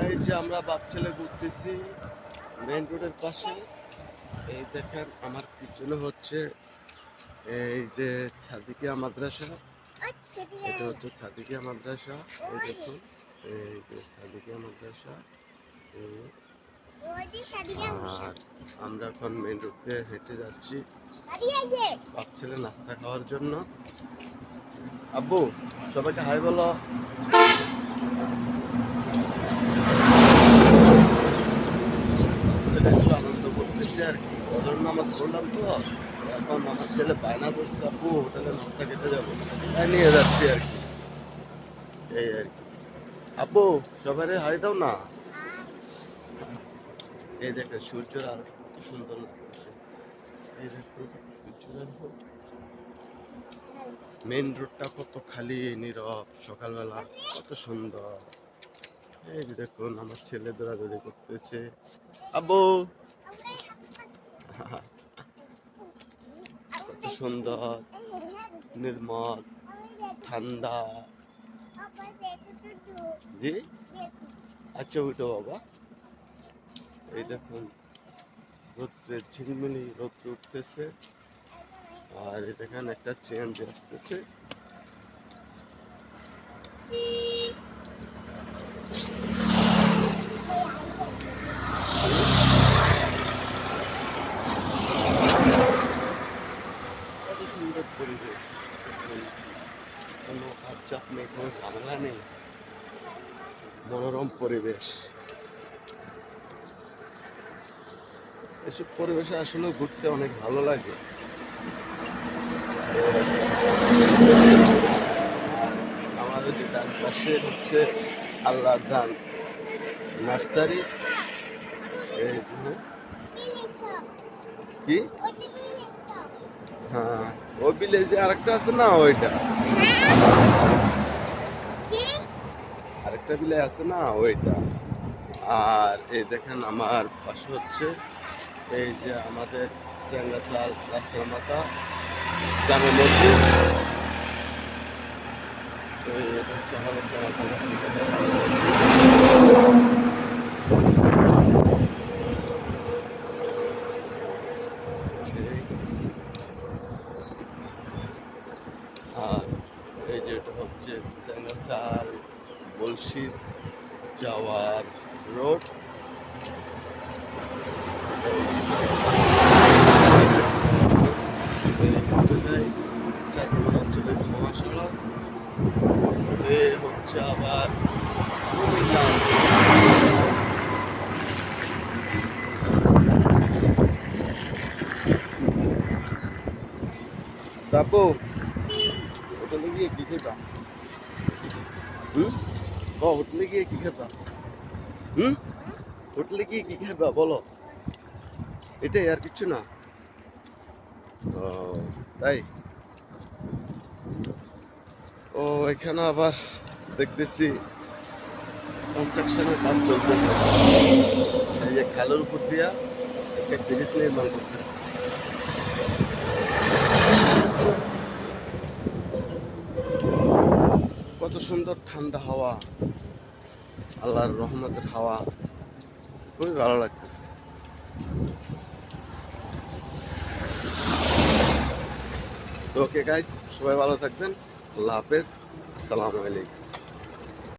এই যে আমরা বাপ ছেলে ঘুরতেছি মেইন রোডের পাশে। এই দেখেন আমার পিছনে হচ্ছে এই যে সাদিকিয়া মাদ্রাসা। এটা হচ্ছে সাদিকিয়া মাদ্রাসা। এই দেখুন এই যে সাদিকিয়া মাদ্রাসা। আর আমরা এখন মেইন রোড দিয়ে হেঁটে যাচ্ছি বাপ ছেলে নাস্তা খাওয়ার জন্য। আব্বু সবাইকে হাই বলো। ছেলে একটু আনন্দ করতেছে আর কি। ফজর নামাজ পড়লাম তো, এখন আমার ছেলে বায়না করছে আব্বু হোটেলে নাস্তা খেতে যাবো, তাই নিয়ে যাচ্ছি আর কি। এই আর কি। আব্বু সবাই হাই দাও না। এই দেখেন সূর্যের আর কত সুন্দর লাগতেছে। এই দেখুন সূর্যের মেইন রোডটা কত খালি নীরব, সকালবেলা কত সুন্দর। এই যে দেখুন আমার ছেলে দৌড়াদৌড়ি করতেছে। আব্বু কত সুন্দর, নির্মল, ঠান্ডা। জি আচ্ছা উঠো বাবা। এই দেখুন রোদ্রে ঝিলমিলি রোদ্র উঠতেছে, আর এই দেখেন একটা চেঞ্জ আসতেছে। কত সুন্দর পরিবেশ, কোনো আবজাব নেই, কোনো ঝামেলা নেই, মনোরম পরিবেশ। এসব পরিবেশে আসলে ঘুরতে অনেক ভালো লাগে। আমার ওই যে ডান পাশে হচ্ছে আল্লাহর দান নার্সারি। এই জন্য কি হ্যাঁ ওই ভিলেজে আরেকটা আছে না, ওইটা আরেকটা ভিলেজ আছে না ওইটা। আর এই দেখেন আমার পাশে হচ্ছে এই যে আমাদের চেঙ্গাচাল রাস্তার মাথা জামে মসজিদ। এটা হচ্ছে আমাদের চেঙ্গাচাল আর এই যে এটা হচ্ছে চেঙ্গাচাল বলশি যাওয়ার রোড। চাঁদপুর অঞ্চলের মহাসড়ক। এ হচ্ছে আবার কুমিল্লা। তারপর হোটেলে গিয়ে কি খেবা? হোটেলে গিয়ে কি খেবা? হোটেলে গিয়ে কি খেবা বলো? এটাই আর কিছু না? ও তাই। ও এখানে আবার দেখতেছি কনস্ট্রাকশনের কাজ চলতেছে। এই যে খালের উপর দিয়া একটা ব্রিজ নির্মাণ করতেছে। কত সুন্দর ঠান্ডা হাওয়া, আল্লাহর রহমতের হাওয়া, খুবই ভালো লাগতেছে। তো ওকে গাইস, সবাই ভালো থাকবেন। আল্লাহ হাফেজ, আসসালামু আলাইকুম।